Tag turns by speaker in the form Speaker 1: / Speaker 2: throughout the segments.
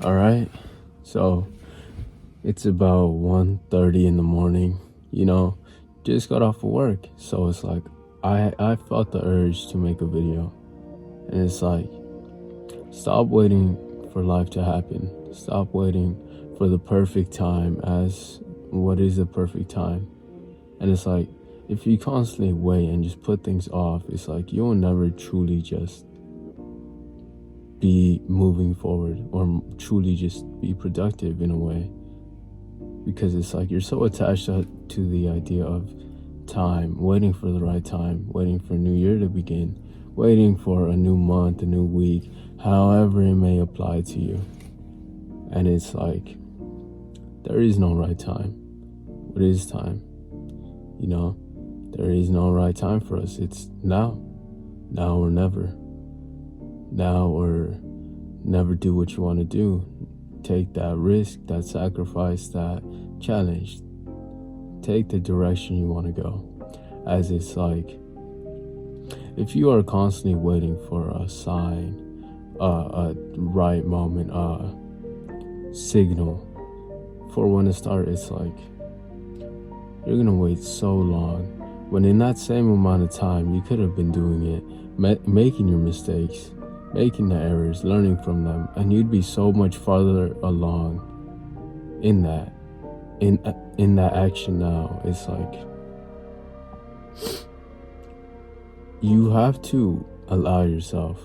Speaker 1: All right. So it's about 1:30 in the morning, you know, just got off of work. So it's like I felt the urge to make a video. And it's like, stop waiting for life to happen. Stop waiting for the perfect time. As what is the perfect time? And it's like, if you constantly wait and just put things off, it's like you will never truly just be moving forward or truly just be productive in a way, because it's like you're so attached to the idea of time, waiting for the right time, waiting for a new year to begin, waiting for a new month, a new week, however it may apply to you. And it's like, there is no right time. What is time? You know, there is no right time for us. It's now or never. Now or never. Do what you want to do. Take that risk, that sacrifice, that challenge. Take the direction you want to go. As it's like, if you are constantly waiting for a sign, a right moment, a signal for when to start, it's like you're gonna wait so long, when in that same amount of time you could have been doing it, making your mistakes, making the errors, learning from them, and you'd be so much farther along in that action now. It's like, you have to allow yourself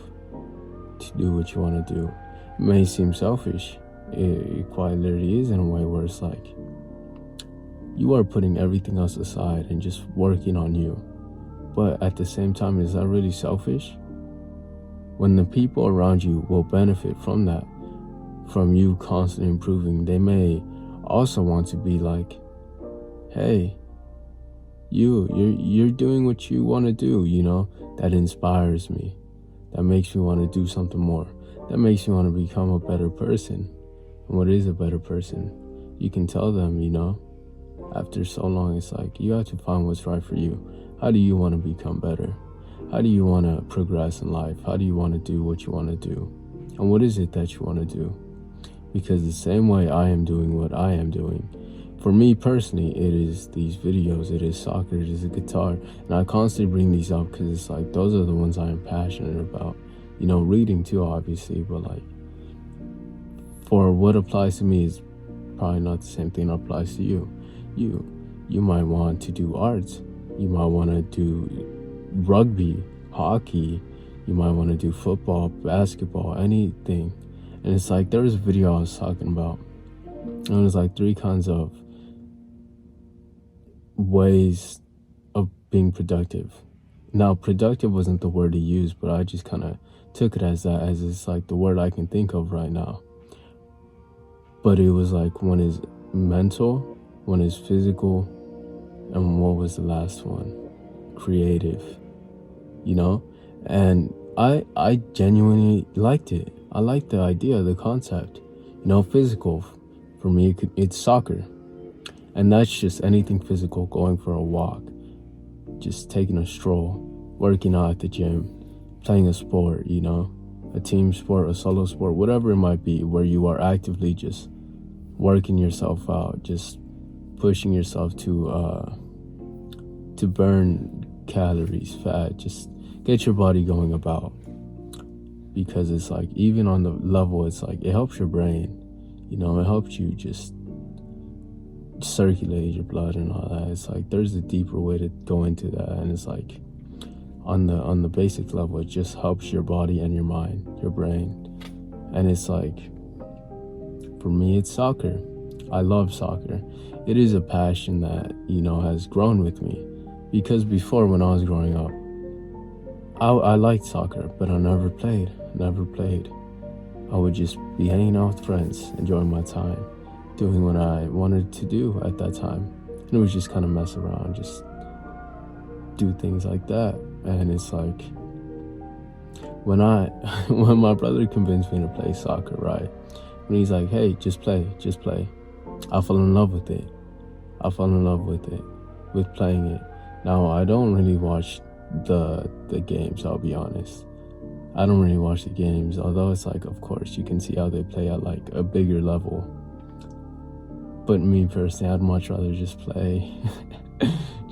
Speaker 1: to do what you want to do. It may seem selfish. It quite literally is, in a way where it's like you are putting everything else aside and just working on you. But at the same time, is that really selfish? When the people around you will benefit from that, from you constantly improving, they may also want to be like, hey, you're doing what you want to do, you know? That inspires me. That makes me want to do something more. That makes me want to become a better person. And what is a better person? You can tell them, you know? After so long, it's like, you have to find what's right for you. How do you want to become better? How do you want to progress in life? How do you want to do what you want to do? And what is it that you want to do? Because the same way I am doing what I am doing, for me personally, it is these videos, it is soccer, it is a guitar. And I constantly bring these up because it's like, those are the ones I am passionate about. You know, reading too, obviously, but like, for what applies to me is probably not the same thing that applies to you. You might want to do arts. You might want to do rugby, hockey. You might want to do football, basketball, anything. And it's like, there was a video I was talking about, and it was like 3 kinds of ways of being productive. Now, productive wasn't the word he used, but I just kind of took it as that, as it's like the word I can think of right now. But it was like, one is mental, one is physical, and what was the last one? Creative, you know? And I genuinely liked it. I liked the idea, the concept. You know, physical, for me, it's soccer. And that's just anything physical, going for a walk, just taking a stroll, working out at the gym, playing a sport, you know, a team sport, a solo sport, whatever it might be, where you are actively just working yourself out, just pushing yourself to burn calories, fat, just get your body going about. Because it's like, even on the level, it's like, it helps your brain, you know, it helps you just circulate your blood and all that. It's like, there's a deeper way to go into that. And it's like, on the basic level, it just helps your body and your mind, your brain. And it's like, for me, it's soccer. I love soccer. It is a passion that, you know, has grown with me. Because before, when I was growing up, I liked soccer, but I never played. I would just be hanging out with friends, enjoying my time, doing what I wanted to do at that time. And it was just kind of mess around, just do things like that. And it's like, when my brother convinced me to play soccer, right? When he's like, hey, just play. I fell in love with it. With playing it. Now, I don't really watch the games, I'll be honest. I don't really watch the games, although it's like, of course, you can see how they play at like a bigger level. But me personally, I'd much rather just play.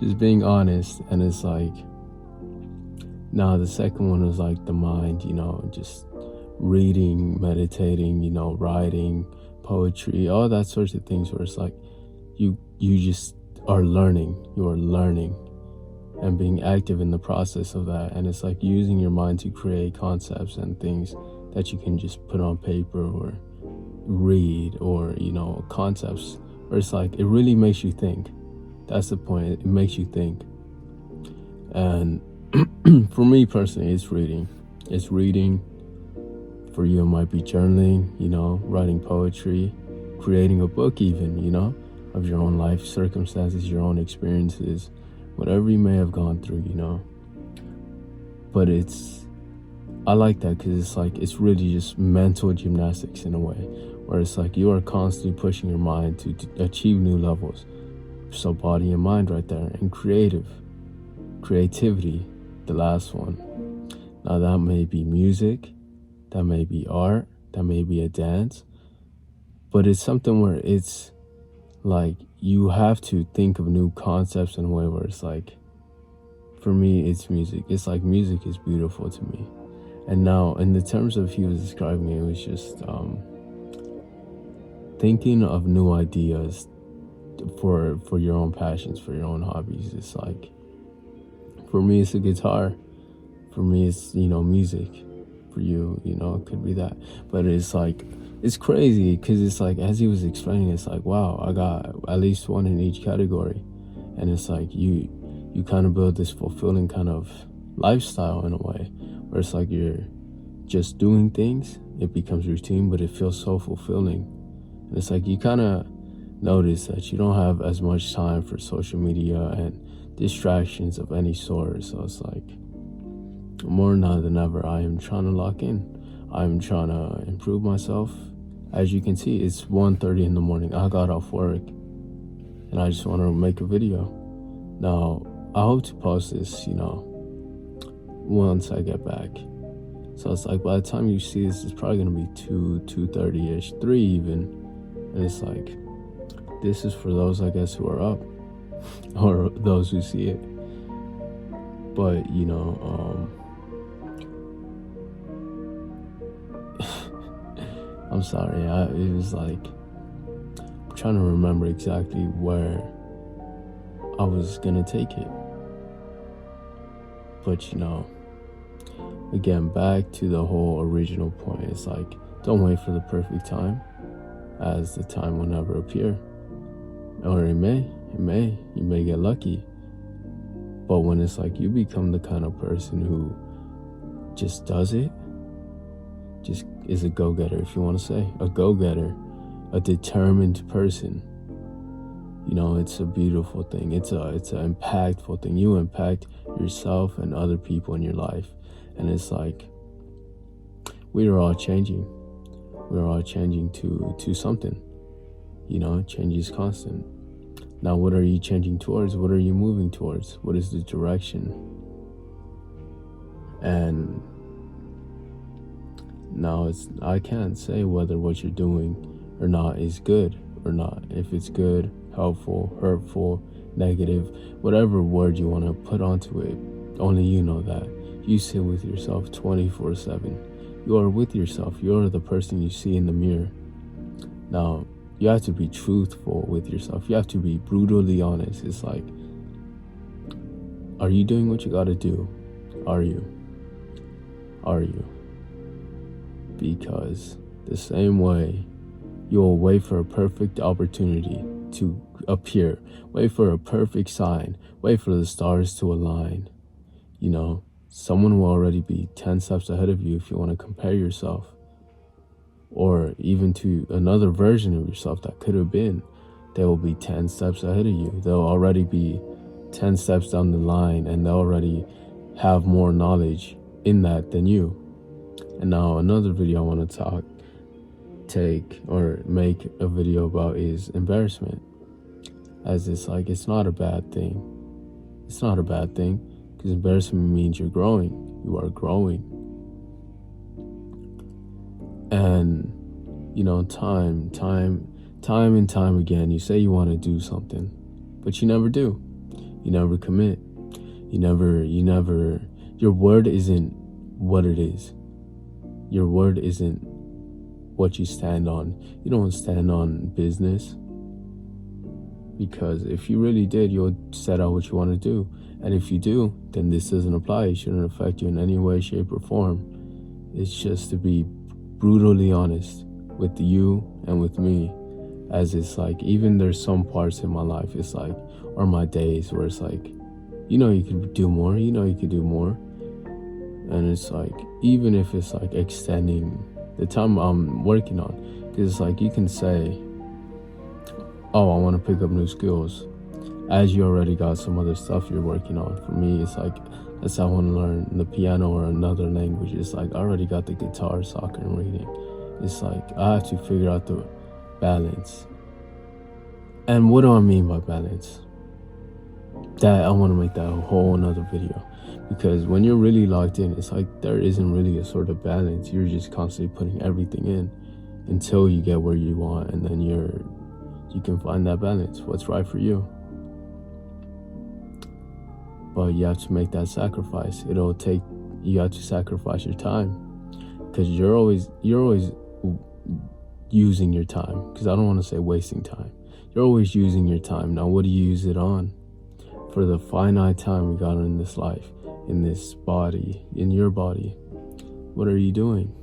Speaker 1: Just being honest. And it's like, now the second one is like the mind, just reading, meditating, writing, poetry, all that sorts of things, where it's like you just are learning. You are learning and being active in the process of that. And it's like using your mind to create concepts and things that you can just put on paper or read, or concepts where it's like it really makes you think. That's the point. It makes you think. And for me personally, it's reading. It's reading. For you, it might be journaling, writing poetry, creating a book even, of your own life circumstances, your own experiences, whatever you may have gone through, But I like that because it's like, it's really just mental gymnastics in a way, where it's like you are constantly pushing your mind to achieve new levels. So body and mind right there. And creativity, the last one. Now that may be music, that may be art, that may be a dance, but it's something where it's like you have to think of new concepts in a way where it's like, for me, it's music. It's like music is beautiful to me. And now in the terms of he was describing it was just thinking of new ideas for your own passions, for your own hobbies. It's like, for me, it's a guitar. For me, it's, music. For you, it could be that. But it's like, it's crazy because it's like, as he was explaining, it's like, wow, I got at least one in each category. And it's like, you kind of build this fulfilling kind of lifestyle in a way, where it's like you're just doing things. It becomes routine, but it feels so fulfilling. And it's like, you kind of notice that you don't have as much time for social media and distractions of any sort. So it's like, more now than ever, I am trying to lock in. I'm trying to improve myself. As you can see, it's 1:30 in the morning. I got off work and I just want to make a video. Now, I hope to post this, once I get back. So it's like, by the time you see this, it's probably going to be 2:30ish, 3 even. And it's like, this is for those, I guess, who are up or those who see it. But, I'm sorry, it was like, I'm trying to remember exactly where I was gonna take it. But again, back to the whole original point, it's like, don't wait for the perfect time, as the time will never appear. Or you may get lucky. But when it's like you become the kind of person who just does it, just is a go-getter, if you want to say, a go-getter, a determined person, it's a beautiful thing. It's an impactful thing. You impact yourself and other people in your life. And it's like, we are all changing. We're all changing to something. Change is constant. Now, what are you changing towards? What are you moving towards? What is the direction? And now I can't say whether what you're doing or not is good or not. If it's good, helpful, hurtful, negative, whatever word you want to put onto it, only you know that. You sit with yourself 24/7. You are with yourself. You're the person you see in the mirror. Now, you have to be truthful with yourself. You have to be brutally honest. It's like, are you doing what you gotta do? Are you? Because the same way you'll wait for a perfect opportunity to appear, wait for a perfect sign, wait for the stars to align, someone will already be 10 steps ahead of you if you want to compare yourself. Or even to another version of yourself that could have been, they will be 10 steps ahead of you. They'll already be 10 steps down the line, and they'll already have more knowledge in that than you. And now another video I want to make a video about is embarrassment. As it's like, it's not a bad thing. It's not a bad thing, because embarrassment means you're growing. You are growing. And time and time again, you say you want to do something, but you never do. You never commit. You never, your word isn't what it is. Your word isn't what you stand on. You don't stand on business. Because if you really did, you'll set out what you want to do. And if you do, then this doesn't apply. It shouldn't affect you in any way, shape, or form. It's just to be brutally honest with you and with me. As it's like, even there's some parts in my life, it's like, or my days where it's like, you could do more, you could do more. And it's like, even if it's like extending the time I'm working on, because it's like, you can say, oh, I want to pick up new skills, as you already got some other stuff you're working on. For me, it's like, let's say I want to learn the piano or another language. It's like, I already got the guitar, soccer, and reading. It's like, I have to figure out the balance. And what do I mean by balance? That I want to make that a whole another video. Because when you're really locked in, it's like there isn't really a sort of balance. You're just constantly putting everything in until you get where you want, and then you can find that balance, what's right for you. But you have to make that sacrifice. You have to sacrifice your time, because you're always using your time. Because I don't want to say wasting time. You're always using your time. Now, what do you use it on? For the finite time we got in this life, in this body, in your body, what are you doing?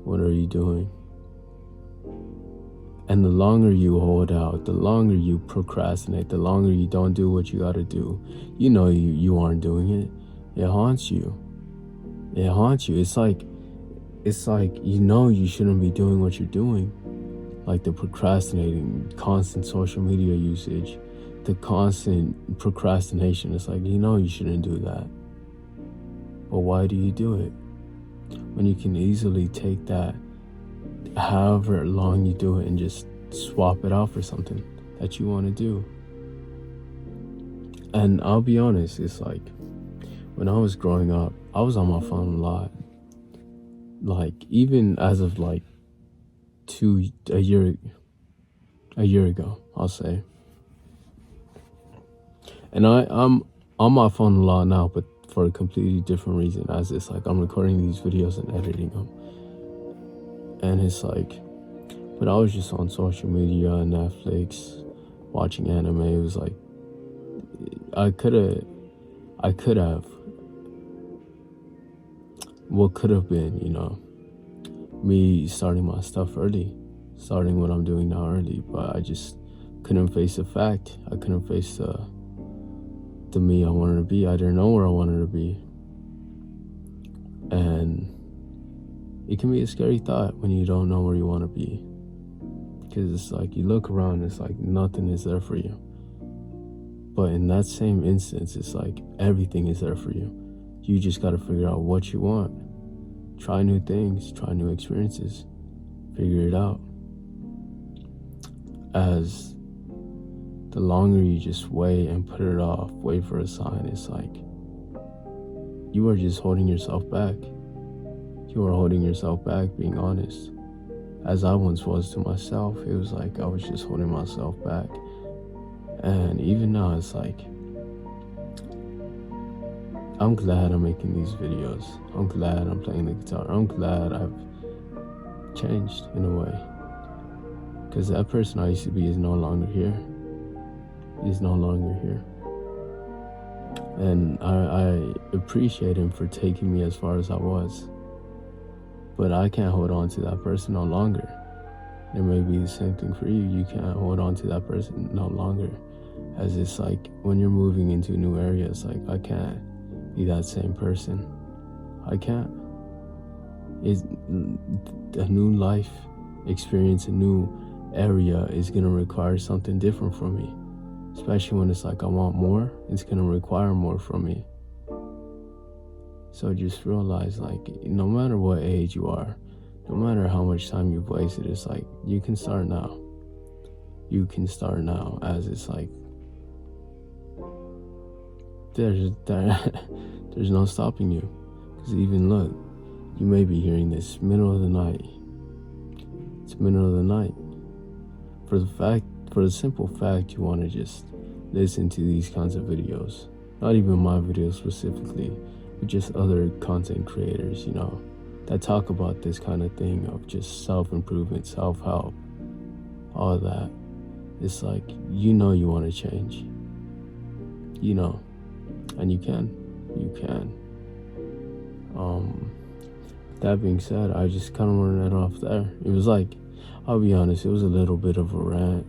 Speaker 1: What are you doing? And the longer you hold out, the longer you procrastinate, the longer you don't do what you gotta do, you aren't doing it. It haunts you. It haunts you. It's like you shouldn't be doing what you're doing. Like the procrastinating, constant social media usage, the constant procrastination. It's like, you shouldn't do that. But why do you do it? When you can easily take that, however long you do it, and just swap it out for something that you want to do. And I'll be honest, it's like, when I was growing up, I was on my phone a lot. Like, even as of like a year ago, I'll say. And I'm on my phone a lot now, but for a completely different reason. As it's like, I'm recording these videos and editing them. And it's like, but I was just on social media and Netflix, watching anime. It was like, I could have, what could have been, me starting my stuff early, starting what I'm doing now early. But I just couldn't face the fact. I couldn't face the me I wanted to be. I didn't know where I wanted to be. And it can be a scary thought when you don't know where you want to be. Because it's like, you look around, it's like nothing is there for you. But in that same instance, it's like everything is there for you. You just got to figure out what you want. Try new things, try new experiences, figure it out. As the longer you just wait and put it off, wait for a sign, it's like you are just holding yourself back. You are holding yourself back, being honest. As I once was to myself, it was like I was just holding myself back. And even now, it's like, I'm glad I'm making these videos. I'm glad I'm playing the guitar. I'm glad I've changed in a way. Because that person I used to be is no longer here. He's no longer here. And I appreciate him for taking me as far as I was. But I can't hold on to that person no longer. It may be the same thing for you. You can't hold on to that person no longer. As it's like, when you're moving into a new area, it's like, I can't be that same person. I can't. It's a new life experience, a new area is going to require something different from me. Especially when it's like, I want more, it's going to require more from me. So just realize, like, no matter what age you are, no matter how much time you've wasted, it's like, you can start now. You can start now, as it's like, there's no stopping you. Because even look, you may be hearing this middle of the night. It's middle of the night. For the simple fact you want to just listen to these kinds of videos. Not even my videos specifically, but just other content creators, that talk about this kind of thing of just self-improvement, self-help, all of that. It's like, you want to change. And you can. That being said, I just kind of wanted that off there. It was like, I'll be honest, it was a little bit of a rant,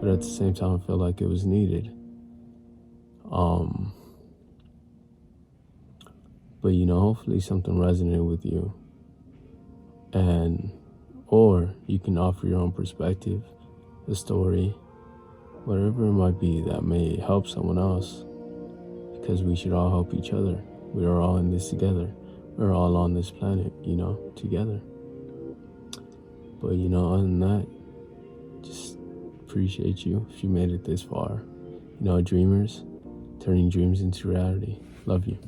Speaker 1: but at the same time, I felt like it was needed. But hopefully something resonated with you, or you can offer your own perspective, a story, whatever it might be that may help someone else, because we should all help each other. We are all in this together. We're all on this planet, together. But other than that, just appreciate you if you made it this far. Dreamers, turning dreams into reality. Love you.